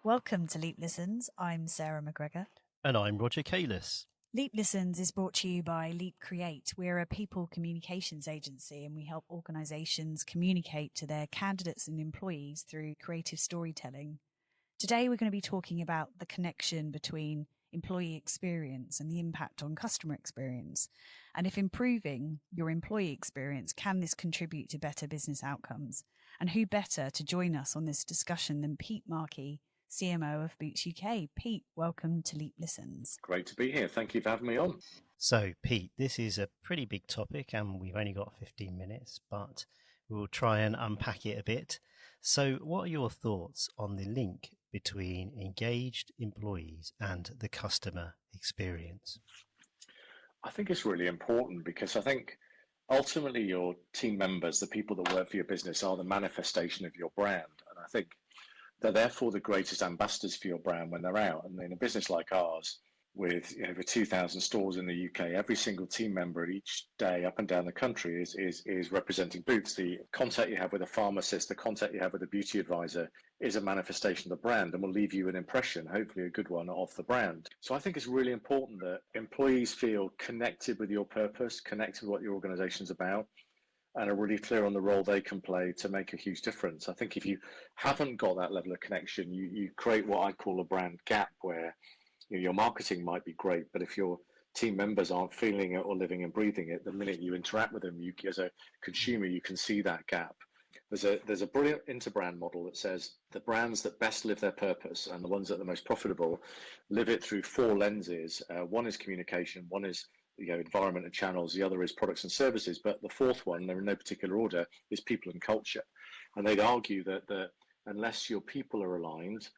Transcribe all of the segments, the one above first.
Welcome to Leap Listens. I'm Sarah McGregor. And I'm Roger Kalis. Leap Listens is brought to you by Leap Create. We're a people communications agency and we help organisations communicate to their candidates and employees through creative storytelling. Today we're going to be talking about the connection between employee experience and the impact on customer experience. And if improving your employee experience, can this contribute to better business outcomes? And who better to join us on this discussion than Pete Markey, CMO of Boots UK. Pete, welcome to Leap Listens. Great to be here. Thank you for having me on. So, Pete, this is a pretty big topic and we've only got 15 minutes, but we'll try and unpack it a bit. So, what are your thoughts on the link between engaged employees and the customer experience? I think it's really important because I think ultimately your team members, the people that work for your business, are the manifestation of your brand. And I think they're therefore the greatest ambassadors for your brand when they're out. And in a business like ours, with over 2,000 stores in the UK, every single team member each day up and down the country is representing Boots. The contact you have with a pharmacist, the contact you have with a beauty advisor is a manifestation of the brand and will leave you an impression, hopefully a good one, of the brand. So I think it's really important that employees feel connected with your purpose, connected with what your organization's about, and are really clear on the role they can play to make a huge difference. I think if you haven't got that level of connection, you create what I call a brand gap where your marketing might be great, but if your team members aren't feeling it or living and breathing it, the minute you interact with them, you, as a consumer, you can see that gap. There's a brilliant interbrand model that says the brands that best live their purpose and the ones that are the most profitable live it through four lenses. One is communication, one is environment and channels, the other is products and services, but the fourth one, they're in no particular order, is people and culture. And they'd argue that unless your people are aligned,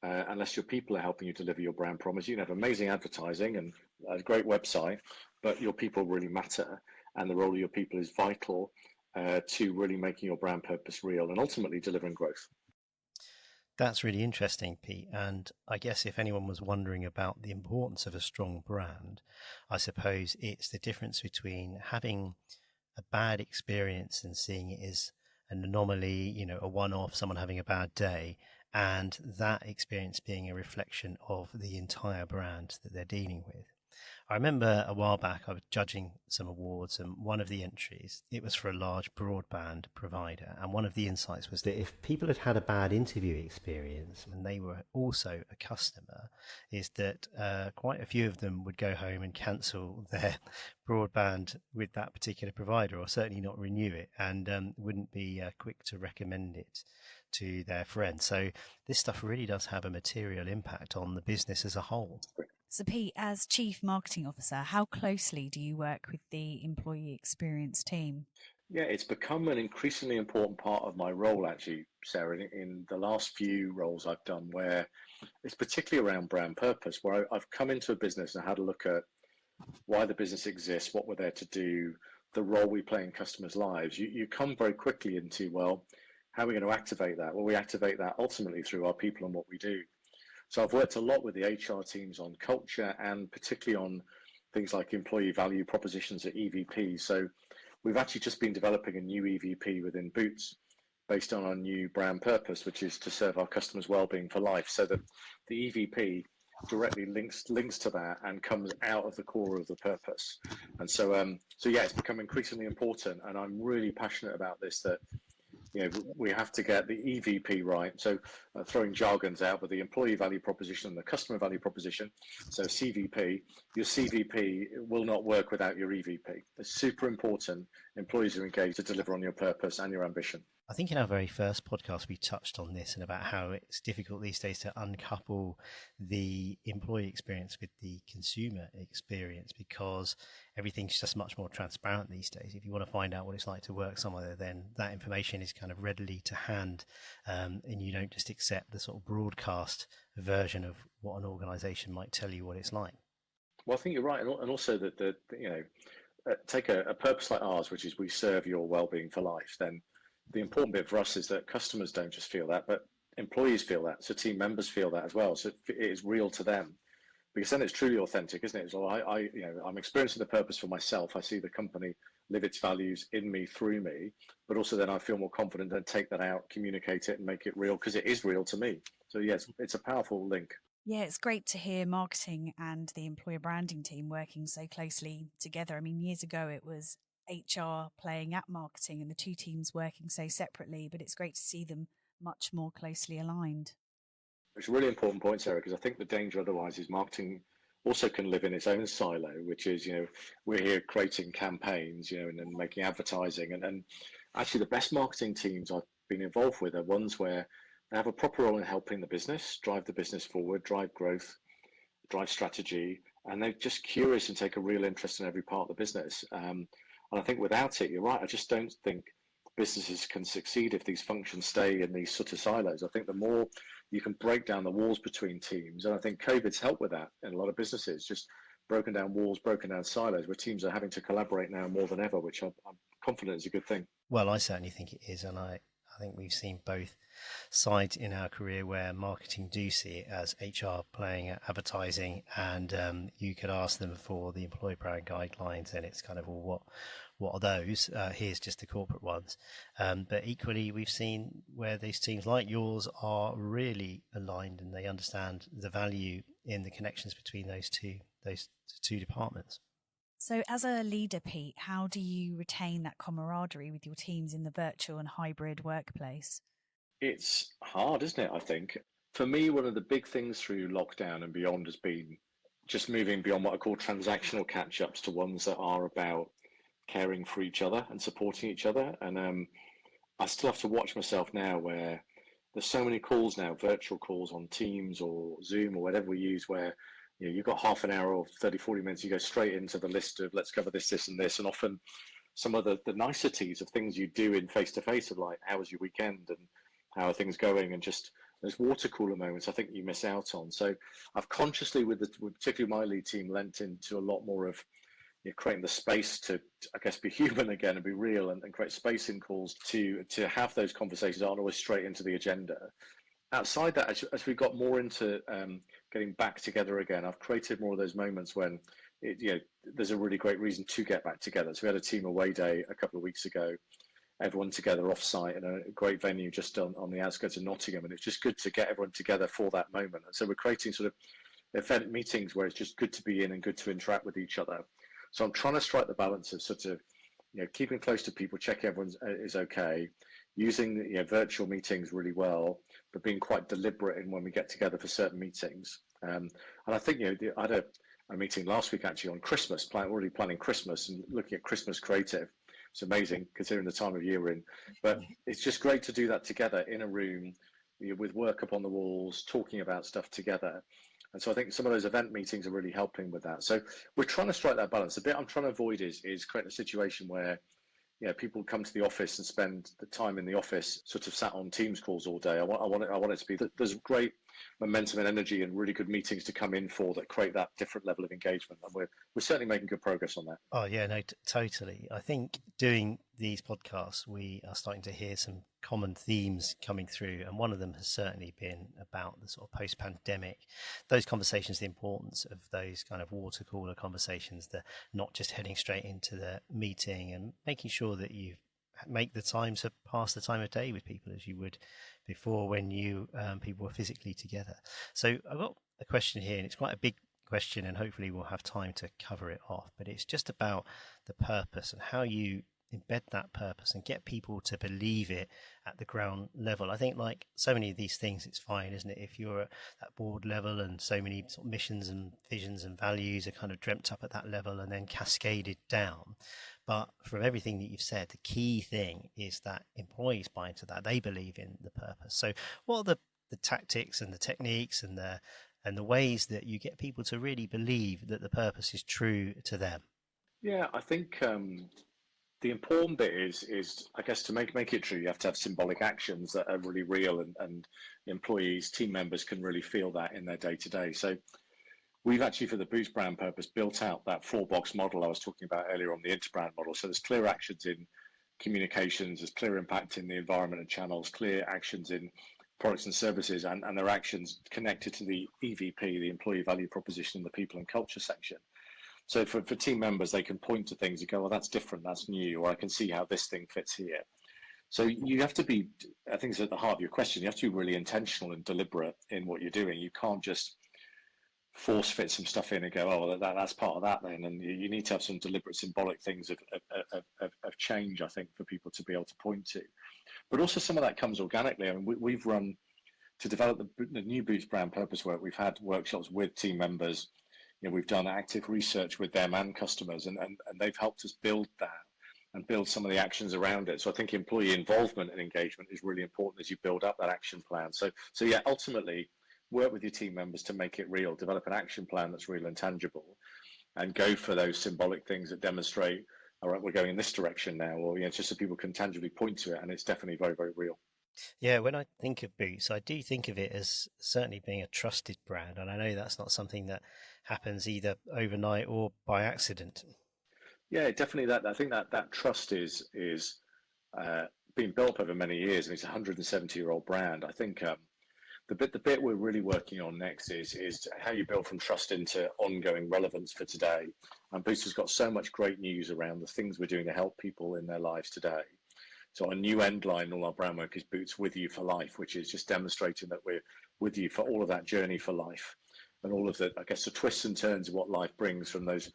unless your people are helping you deliver your brand promise, you can have amazing advertising and a great website, but your people really matter, and the role of your people is vital to really making your brand purpose real and ultimately delivering growth. That's really interesting, Pete. And I guess if anyone was wondering about the importance of a strong brand, I suppose it's the difference between having a bad experience and seeing it as an anomaly, a one-off, someone having a bad day, and that experience being a reflection of the entire brand that they're dealing with. I remember a while back I was judging some awards, and one of the entries, it was for a large broadband provider, and one of the insights was that if people had had a bad interview experience and they were also a customer, is that quite a few of them would go home and cancel their broadband with that particular provider, or certainly not renew it, and wouldn't be quick to recommend it to their friends. So this stuff really does have a material impact on the business as a whole. So Pete, as Chief Marketing Officer, how closely do you work with the employee experience team? Yeah, it's become an increasingly important part of my role, actually, Sarah, in the last few roles I've done, where it's particularly around brand purpose, where I've come into a business and had a look at why the business exists, what we're there to do, the role we play in customers' lives. You come very quickly into, well, how are we going to activate that? Well, we activate that ultimately through our people and what we do. So I've worked a lot with the HR teams on culture and particularly on things like employee value propositions at EVP. So we've actually just been developing a new EVP within Boots based on our new brand purpose, which is to serve our customers' well-being for life. So that the EVP directly links to that and comes out of the core of the purpose. And so yeah, it's become increasingly important, and I'm really passionate about this, that we have to get the EVP right. So throwing jargons out, but the employee value proposition and the customer value proposition. So CVP, your CVP will not work without your EVP. It's super important. Employees are engaged to deliver on your purpose and your ambition. I think in our very first podcast, we touched on this and about how it's difficult these days to uncouple the employee experience with the consumer experience, because everything's just much more transparent these days. If you want to find out what it's like to work somewhere, then that information is kind of readily to hand, and you don't just accept the sort of broadcast version of what an organization might tell you what it's like. Well, I think you're right. And also that, take a purpose like ours, which is we serve your well-being for life, then the important bit for us is that customers don't just feel that, but employees feel that. So team members feel that as well. So it is real to them. because then it's truly authentic, isn't it? So I'm experiencing the purpose for myself. I see the company live its values in me, through me, but also then I feel more confident to take that out, communicate it, and make it real, because it is real to me. So yes, it's a powerful link. Yeah, it's great to hear marketing and the employer branding team working so closely together. I mean, years ago it was HR playing at marketing and the two teams working so separately, but it's great to see them much more closely aligned. It's a really important point, Sarah, because I think the danger otherwise is marketing also can live in its own silo, which is, we're here creating campaigns, and making advertising. And actually the best marketing teams I've been involved with are ones where they have a proper role in helping the business, drive the business forward, drive growth, drive strategy, and they're just curious and take a real interest in every part of the business. And I think without it, you're right, I just don't think businesses can succeed if these functions stay in these sort of silos. I think the more you can break down the walls between teams, and I think COVID's helped with that in a lot of businesses, just broken down walls, broken down silos, where teams are having to collaborate now more than ever, which I'm confident is a good thing. Well, I certainly think it is, and I think we've seen both sides in our career where marketing do see it as HR playing at advertising, and you could ask them for the employee brand guidelines, and it's kind of, well, what are those? Here's just the corporate ones. But equally, we've seen where these teams like yours are really aligned and they understand the value in the connections between those two departments. So as a leader, Pete, how do you retain that camaraderie with your teams in the virtual and hybrid workplace? It's hard, isn't it? I think for me, one of the big things through lockdown and beyond has been just moving beyond what I call transactional catch-ups to ones that are about caring for each other and supporting each other. And I still have to watch myself now where there's so many calls now, virtual calls on Teams or Zoom or whatever we use, where you've got half an hour or 30, 40 minutes, you go straight into the list of let's cover this, this and this. And often some of the niceties of things you do in face-to-face of like, how was your weekend and how are things going? And just those water cooler moments I think you miss out on. So I've consciously, with particularly my lead team, lent into a lot more of creating the space to, I guess, be human again and be real and create space in calls to have those conversations aren't always straight into the agenda. Outside that, as we got more into getting back together again, I've created more of those moments when there's a really great reason to get back together. So we had a team away day a couple of weeks ago, everyone together off site in a great venue just on the outskirts of Nottingham, and it's just good to get everyone together for that moment. And so we're creating sort of event meetings where it's just good to be in and good to interact with each other. So I'm trying to strike the balance of sort of, keeping close to people, checking everyone is okay, using virtual meetings really well, but being quite deliberate in when we get together for certain meetings. And I think, I had a meeting last week actually on Christmas, already planning Christmas and looking at Christmas creative. It's amazing considering the time of year we're in, but it's just great to do that together in a room with work up on the walls, talking about stuff together. And so I think some of those event meetings are really helping with that. So we're trying to strike that balance. The bit I'm trying to avoid is creating a situation where people come to the office and spend the time in the office sort of sat on Teams calls all day. I want it to be that there's great momentum and energy and really good meetings to come in for that create that different level of engagement. And we're certainly making good progress on that. Oh yeah, no, totally. I think doing these podcasts, we are starting to hear some common themes coming through, and one of them has certainly been about the sort of post-pandemic, those conversations, the importance of those kind of water cooler conversations, the not just heading straight into the meeting and making sure that you make the time to pass the time of day with people as you would before when you people were physically together. So I've got a question here, and it's quite a big question, and hopefully we'll have time to cover it off, but it's just about the purpose and how you embed that purpose and get people to believe it at the ground level. I think like so many of these things, it's fine, isn't it, if you're at that board level and so many sort of missions and visions and values are kind of dreamt up at that level and then cascaded down. But from everything that you've said, the key thing is that employees buy into that. They believe in the purpose. So what are the tactics and the techniques and the ways that you get people to really believe that the purpose is true to them? Yeah, I think the important bit is I guess to make it true, you have to have symbolic actions that are really real and employees, team members can really feel that in their day to day. So we've actually, for the Boots brand purpose, built out that 4-box model I was talking about earlier on the interbrand model. So there's clear actions in communications, there's clear impact in the environment and channels, clear actions in products and services and their actions connected to the EVP, the employee value proposition, and the people and culture section. So for team members, they can point to things and go, well, that's different, that's new, or I can see how this thing fits here. So you have to be, I think it's at the heart of your question, you have to be really intentional and deliberate in what you're doing. You can't just force fit some stuff in and go, oh, well, that's part of that then. And you need to have some deliberate symbolic things of change, I think, for people to be able to point to. But also some of that comes organically. I mean, we've run, to develop the new Boots brand purpose work, we've had workshops with team members. We've done active research with them and customers, and they've helped us build that and build some of the actions around it. So I think employee involvement and engagement is really important as you build up that action plan. So yeah, ultimately, work with your team members to make it real, develop an action plan that's real and tangible, and go for those symbolic things that demonstrate, all right, we're going in this direction now, or just so people can tangibly point to it, and it's definitely very, very real. Yeah, when I think of Boots, I do think of it as certainly being a trusted brand, and I know that's not something that happens either overnight or by accident. Yeah, definitely. That I think that trust is been built up over many years, and it's a 170-year-old brand. I think the bit we're really working on next is how you build from trust into ongoing relevance for today. And Boots has got so much great news around the things we're doing to help people in their lives today. So our new end line, all our brand work is Boots with you for life, which is just demonstrating that we're with you for all of that journey for life, and all of the, I guess, the twists and turns of what life brings, from those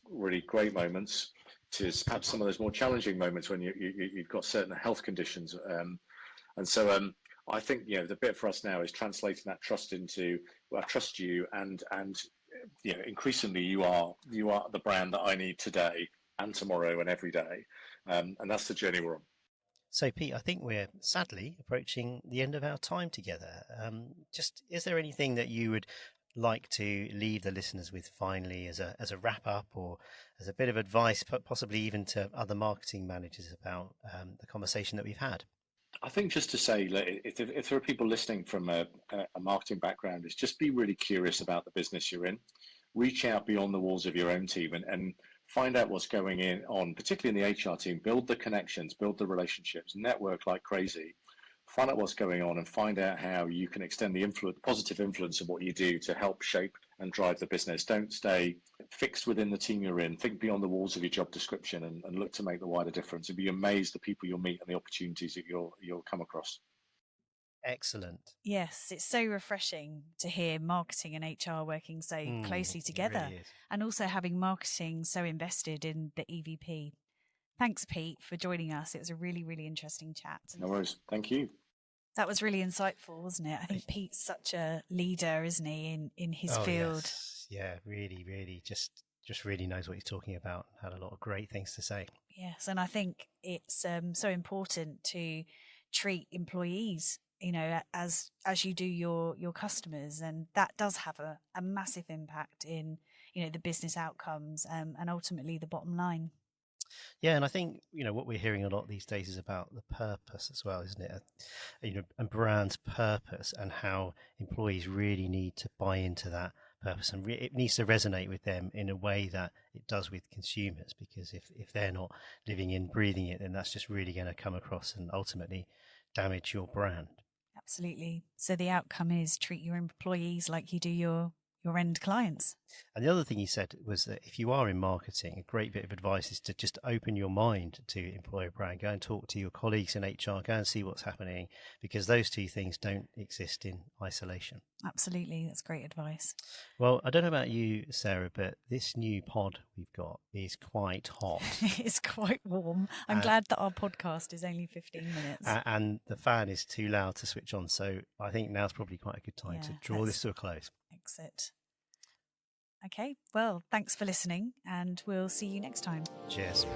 really great moments to perhaps some of those more challenging moments when you've got certain health conditions. And so I think the bit for us now is translating that trust into, well, I trust you, and increasingly you are the brand that I need today and tomorrow and every day, and that's the journey we're on. So, Pete, I think we're sadly approaching the end of our time together. Is there anything that you would like to leave the listeners with finally as a wrap up, or as a bit of advice, possibly even to other marketing managers about the conversation that we've had? I think just to say, if there are people listening from a marketing background, is just be really curious about the business you're in. Reach out beyond the walls of your own team and find out what's going on, particularly in the HR team. Build the connections, build the relationships, network like crazy. Find out what's going on and find out how you can extend the positive influence of what you do to help shape and drive the business. Don't stay fixed within the team you're in. Think beyond the walls of your job description and look to make the wider difference, and be amazed the people you'll meet and the opportunities that you'll come across. Excellent. Yes, it's so refreshing to hear marketing and HR working so closely together, really and also having marketing so invested in the EVP. Thanks, Pete, for joining us. It was a really, really interesting chat. No worries. Thank you. That was really insightful, wasn't it? I think Pete's such a leader, isn't he, in his field? Yes. Yeah, really, really just really knows what he's talking about. Had a lot of great things to say. Yes, and I think it's so important to treat employees, as you do your customers, and that does have a massive impact in the business outcomes and ultimately the bottom line. Yeah, and I think what we're hearing a lot these days is about the purpose as well, isn't it? A brand's purpose, and how employees really need to buy into that purpose, and it needs to resonate with them in a way that it does with consumers. Because if they're not living in, breathing it, then that's just really going to come across and ultimately damage your brand. Absolutely. So the outcome is treat your employees like you do your end clients. And the other thing he said was that if you are in marketing, a great bit of advice is to just open your mind to employer brand. Go and talk to your colleagues in HR, go and see what's happening, because those two things don't exist in isolation. Absolutely. That's great advice. Well, I don't know about you, Sarah, but this new pod we've got is quite hot. It's quite warm. I'm glad that our podcast is only 15 minutes. And the fan is too loud to switch on. So I think now's probably quite a good time to draw this to a close. Exit. Okay, well, thanks for listening, and we'll see you next time. Cheers.